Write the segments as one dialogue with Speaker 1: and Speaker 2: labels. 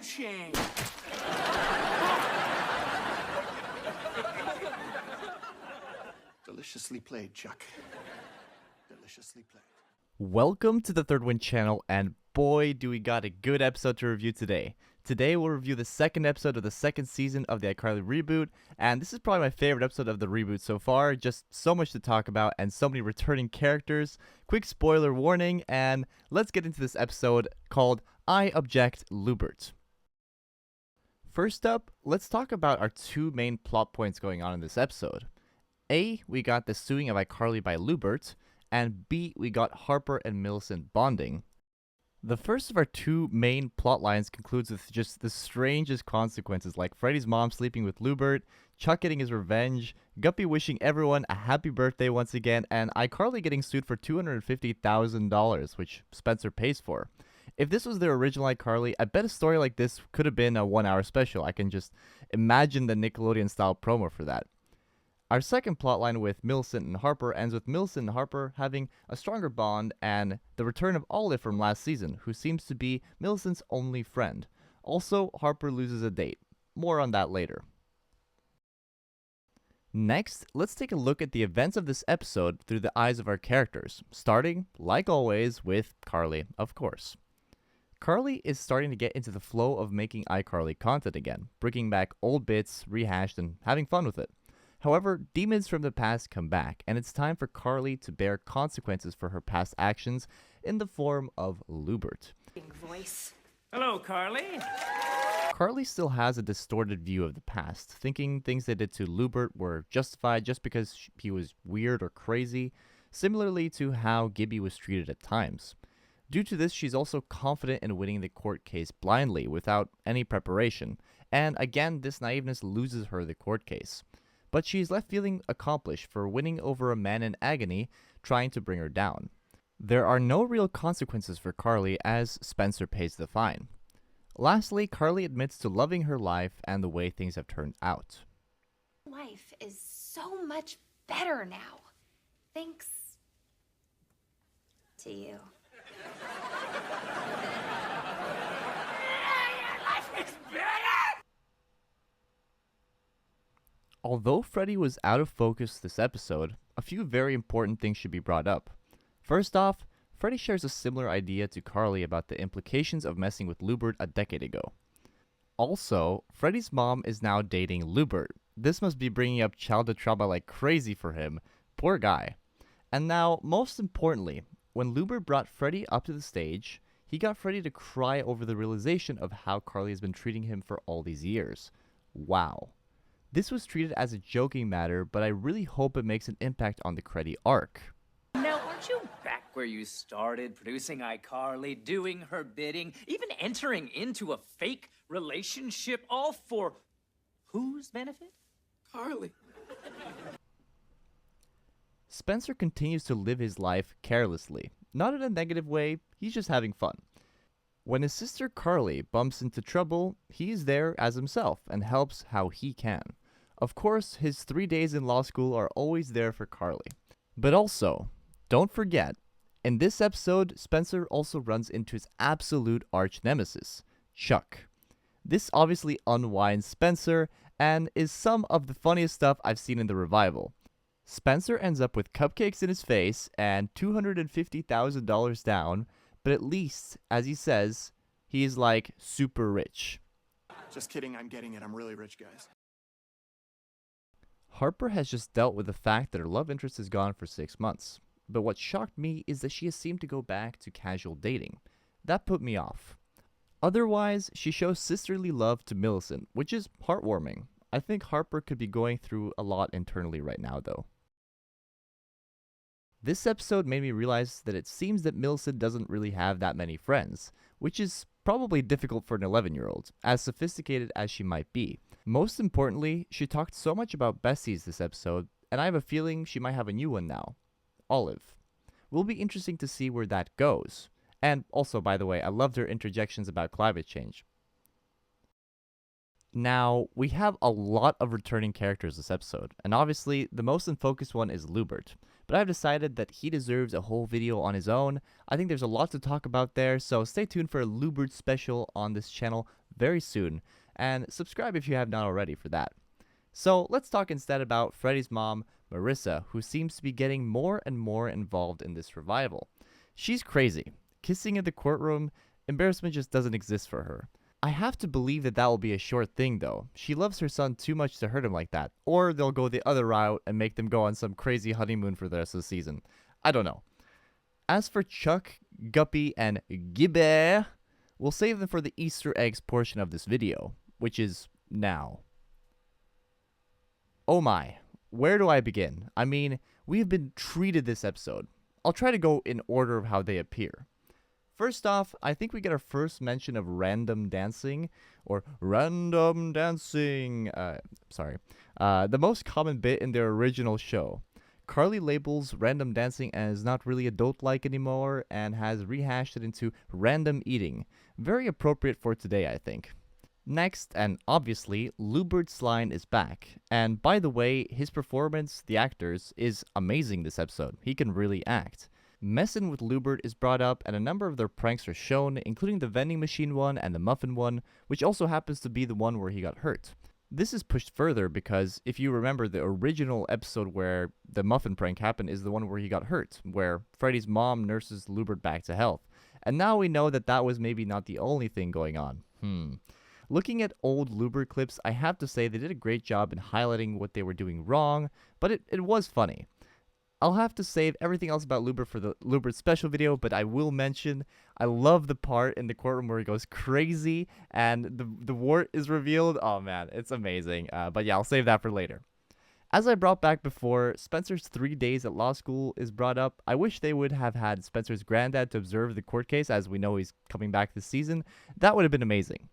Speaker 1: food chain. Deliciously played, Chuck. Deliciously played.
Speaker 2: Welcome to the Third Wind channel, and boy do we got a good episode to review today. Today we'll review the second episode of the second season of the iCarly reboot, and this is probably my favorite episode of the reboot so far. Just so much to talk about and so many returning characters. Quick spoiler warning, and let's get into this episode called iObject, Lewbert. First up, let's talk about our two main plot points going on in this episode. A, we got the suing of iCarly by Lewbert, and B, we got Harper and Millicent bonding. The first of our two main plot lines concludes with just the strangest consequences, like Freddie's mom sleeping with Lewbert, Chuck getting his revenge, Guppy wishing everyone a happy birthday once again, and iCarly getting sued for $250,000, which Spencer pays for. If this was the original iCarly, I bet a story like this could have been a 1-hour special. I can just imagine the Nickelodeon-style promo for that. Our second plotline with Millicent and Harper ends with Millicent and Harper having a stronger bond and the return of Olive from last season, who seems to be Millicent's only friend. Also, Harper loses a date. More on that later. Next, let's take a look at the events of this episode through the eyes of our characters, starting, like always, with Carly, of course. Carly is starting to get into the flow of making iCarly content again, bringing back old bits, rehashed, and having fun with it. However, demons from the past come back, and it's time for Carly to bear consequences for her past actions in the form of Lewbert.
Speaker 3: Voice.
Speaker 1: Hello, Carly.
Speaker 2: Carly still has a distorted view of the past, thinking things they did to Lewbert were justified just because he was weird or crazy, similarly to how Gibby was treated at times. Due to this, she's also confident in winning the court case blindly, without any preparation, and again, this naiveness loses her the court case. But she's left feeling accomplished for winning over a man in agony trying to bring her down. There are no real consequences for Carly as Spencer pays the fine. Lastly, Carly admits to loving her life and the way things have turned out.
Speaker 3: Life is so much better now. Thanks to you.
Speaker 2: Although Freddie was out of focus this episode, a few very important things should be brought up. First off, Freddie shares a similar idea to Carly about the implications of messing with Lewbert a decade ago. Also, Freddie's mom is now dating Lewbert. This must be bringing up childhood trauma like crazy for him. Poor guy. And now, most importantly, when Lewbert brought Freddie up to the stage, he got Freddie to cry over the realization of how Carly has been treating him for all these years. Wow. This was treated as a joking matter, but I really hope it makes an impact on the Freddie arc.
Speaker 4: Now, aren't you back where you started, producing iCarly, doing her bidding, even entering into a fake relationship, all for whose benefit?
Speaker 1: Carly.
Speaker 2: Spencer continues to live his life carelessly. Not in a negative way, he's just having fun. When his sister Carly bumps into trouble, he's there as himself and helps how he can. Of course, his 3 days in law school are always there for Carly. But also, don't forget, in this episode, Spencer also runs into his absolute arch nemesis, Chuck. This obviously unwinds Spencer and is some of the funniest stuff I've seen in the revival. Spencer ends up with cupcakes in his face and $250,000 down, but at least, as he says, he is like super rich.
Speaker 1: Just kidding, I'm getting it. I'm really rich, guys.
Speaker 2: Harper has just dealt with the fact that her love interest is gone for 6 months. But what shocked me is that she has seemed to go back to casual dating. That put me off. Otherwise, she shows sisterly love to Millicent, which is heartwarming. I think Harper could be going through a lot internally right now, though. This episode made me realize that it seems that Millicent doesn't really have that many friends, which is probably difficult for an 11-year-old, as sophisticated as she might be. Most importantly, she talked so much about Besties this episode, and I have a feeling she might have a new one now. Olive. Will be interesting to see where that goes. And also, by the way, I loved her interjections about climate change. Now, we have a lot of returning characters this episode, and obviously, the most in focus one is Lewbert. But I've decided that he deserves a whole video on his own. I think there's a lot to talk about there, so stay tuned for a Lewbert special on this channel very soon, and subscribe if you have not already for that. So let's talk instead about Freddie's mom, Marissa, who seems to be getting more and more involved in this revival. She's crazy. Kissing in the courtroom, embarrassment just doesn't exist for her. I have to believe that will be a short thing though. She loves her son too much to hurt him like that, or they'll go the other route and make them go on some crazy honeymoon for the rest of the season. I don't know. As for Chuck, Guppy, and Gibber, we'll save them for the Easter eggs portion of this video, which is now. Oh my, where do I begin? I mean, we have been treated this episode. I'll try to go in order of how they appear. First off, I think we get our first mention of random dancing, or random dancing, the most common bit in their original show. Carly labels random dancing as not really adult-like anymore, and has rehashed it into random eating. Very appropriate for today, I think. Next, and obviously, Lewbert's line is back. And by the way, his performance, the actor's, is amazing this episode. He can really act. Messin' with Lewbert is brought up, and a number of their pranks are shown, including the vending machine one and the muffin one, which also happens to be the one where he got hurt. This is pushed further because, if you remember, the original episode where the muffin prank happened is the one where he got hurt, where Freddie's mom nurses Lewbert back to health. And now we know that that was maybe not the only thing going on. Looking at old Lewbert clips, I have to say they did a great job in highlighting what they were doing wrong, but it was funny. I'll have to save everything else about Lewbert for the Lewbert special video, but I will mention I love the part in the courtroom where he goes crazy and the wart is revealed. Oh man, it's amazing. But yeah, I'll save that for later. As I brought back before, Spencer's 3 days at law school is brought up. I wish they would have had Spencer's granddad to observe the court case, as we know he's coming back this season. That would have been amazing.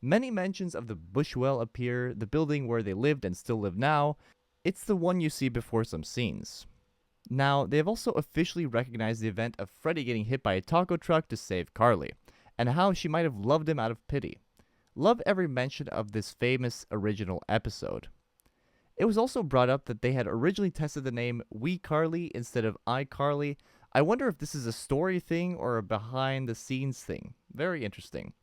Speaker 2: Many mentions of the Bushwell appear, the building where they lived and still live now. It's the one you see before some scenes. Now, they have also officially recognized the event of Freddie getting hit by a taco truck to save Carly, and how she might have loved him out of pity. Love every mention of this famous original episode. It was also brought up that they had originally tested the name WeCarly instead of iCarly. I wonder if this is a story thing or a behind-the-scenes thing. Very interesting.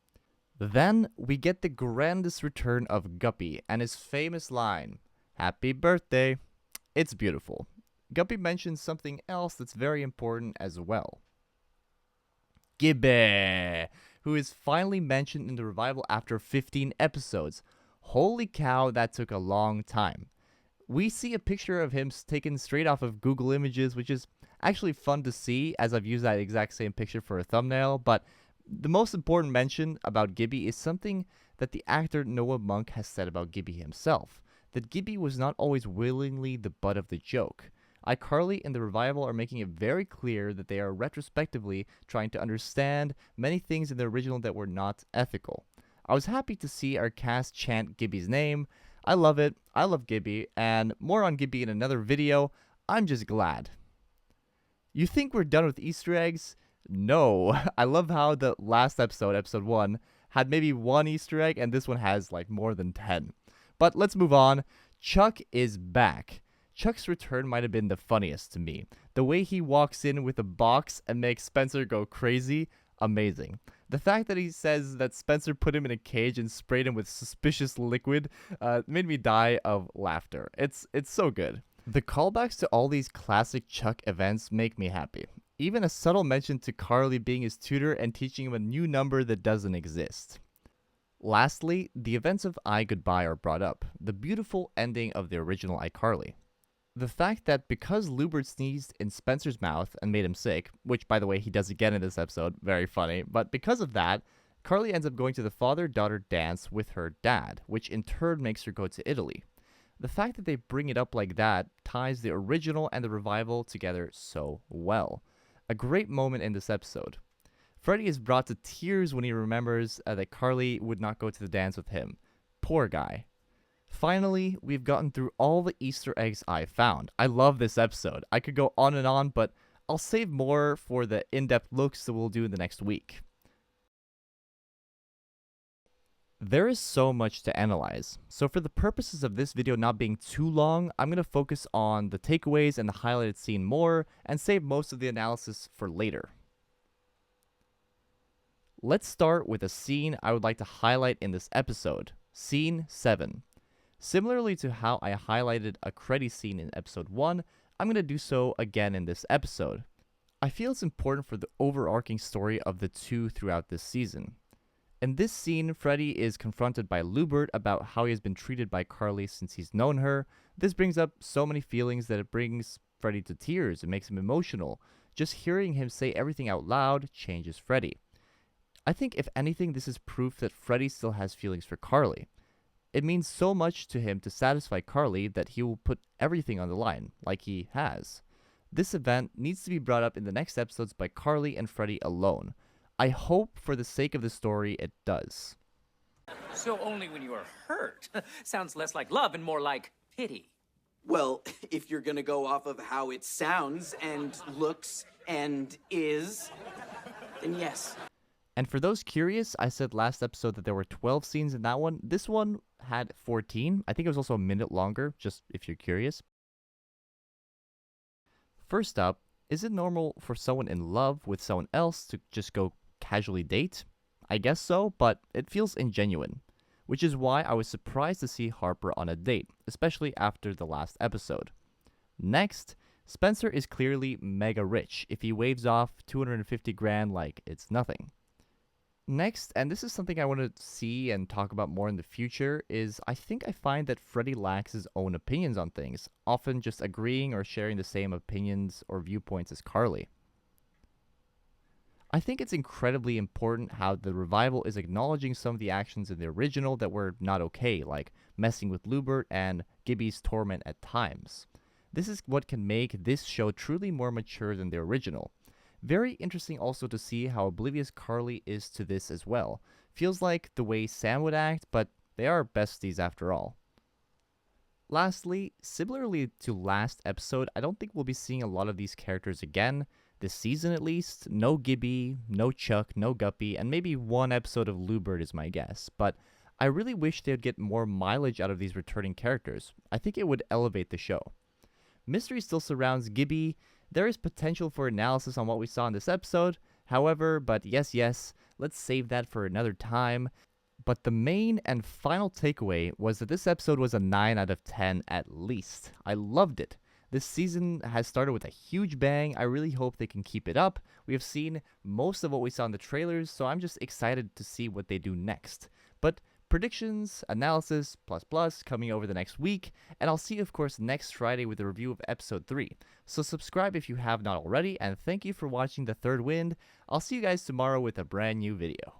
Speaker 2: Then, we get the grandest return of Guppy and his famous line, "Happy birthday." It's beautiful. Guppy mentions something else that's very important as well. Gibber, who is finally mentioned in the revival after 15 episodes. Holy cow, that took a long time. We see a picture of him taken straight off of Google Images, which is actually fun to see, as I've used that exact same picture for a thumbnail, but the most important mention about Gibby is something that the actor Noah Monk has said about Gibby himself, that Gibby was not always willingly the butt of the joke. iCarly and the revival are making it very clear that they are retrospectively trying to understand many things in the original that were not ethical. I was happy to see our cast chant Gibby's name. I love it. I love Gibby, and more on Gibby in another video. I'm just glad. You think we're done with Easter eggs? No. I love how the last episode, episode 1, had maybe 1 Easter egg, and this one has like more than 10. But let's move on. Chuck is back. Chuck's return might have been the funniest to me. The way he walks in with a box and makes Spencer go crazy, amazing. The fact that he says that Spencer put him in a cage and sprayed him with suspicious liquid made me die of laughter. It's so good. The callbacks to all these classic Chuck events make me happy. Even a subtle mention to Carly being his tutor and teaching him a new number that doesn't exist. Lastly, the events of I Goodbye are brought up, the beautiful ending of the original iCarly. The fact that because Lewbert sneezed in Spencer's mouth and made him sick, which by the way he does again in this episode, very funny, but because of that, Carly ends up going to the father-daughter dance with her dad, which in turn makes her go to Italy. The fact that they bring it up like that ties the original and the revival together so well. A great moment in this episode. Freddie is brought to tears when he remembers that Carly would not go to the dance with him. Poor guy. Finally, we've gotten through all the Easter eggs I found. I love this episode. I could go on, but I'll save more for the in-depth looks that we'll do in the next week. There is so much to analyze, so for the purposes of this video not being too long, I'm going to focus on the takeaways and the highlighted scene more, and save most of the analysis for later. Let's start with a scene I would like to highlight in this episode. Scene 7. Similarly to how I highlighted a Freddie scene in episode 1, I'm going to do so again in this episode. I feel it's important for the overarching story of the two throughout this season. In this scene, Freddie is confronted by Lewbert about how he has been treated by Carly since he's known her. This brings up so many feelings that it brings Freddie to tears. It makes him emotional. Just hearing him say everything out loud changes Freddie. I think if anything, this is proof that Freddie still has feelings for Carly. It means so much to him to satisfy Carly that he will put everything on the line, like he has. This event needs to be brought up in the next episodes by Carly and Freddie alone. I hope for the sake of the story it does.
Speaker 4: So only when you are hurt. Sounds less like love and more like pity.
Speaker 5: Well, if you're gonna go off of how it sounds and looks and is, then yes.
Speaker 2: And for those curious, I said last episode that there were 12 scenes in that one. This one had 14. I think it was also a minute longer, just if you're curious. First up, is it normal for someone in love with someone else to just go casually date? I guess so, but it feels ingenuine. Which is why I was surprised to see Harper on a date, especially after the last episode. Next, Spencer is clearly mega rich if he waves off 250 grand like it's nothing. Next, and this is something I want to see and talk about more in the future, is I think I find that Freddie lacks his own opinions on things, often just agreeing or sharing the same opinions or viewpoints as Carly. I think it's incredibly important how the revival is acknowledging some of the actions in the original that were not okay, like messing with Lewbert and Gibby's torment at times. This is what can make this show truly more mature than the original. Very interesting also to see how oblivious Carly is to this as well. Feels like the way Sam would act, but they are besties after all. Lastly, similarly to last episode, I don't think we'll be seeing a lot of these characters again. This season at least. No Gibby, no Chuck, no Guppy, and maybe one episode of Lewbert is my guess. But I really wish they'd get more mileage out of these returning characters. I think it would elevate the show. Mystery still surrounds Gibby. There is potential for analysis on what we saw in this episode, however, but yes, let's save that for another time. But the main and final takeaway was that this episode was a 9 out of 10 at least. I loved it. This season has started with a huge bang. I really hope they can keep it up. We have seen most of what we saw in the trailers, so I'm just excited to see what they do next. But predictions, analysis, plus coming over the next week, and I'll see you of course next Friday with a review of episode 3. So subscribe if you have not already, and thank you for watching The Third Wind. I'll see you guys tomorrow with a brand new video.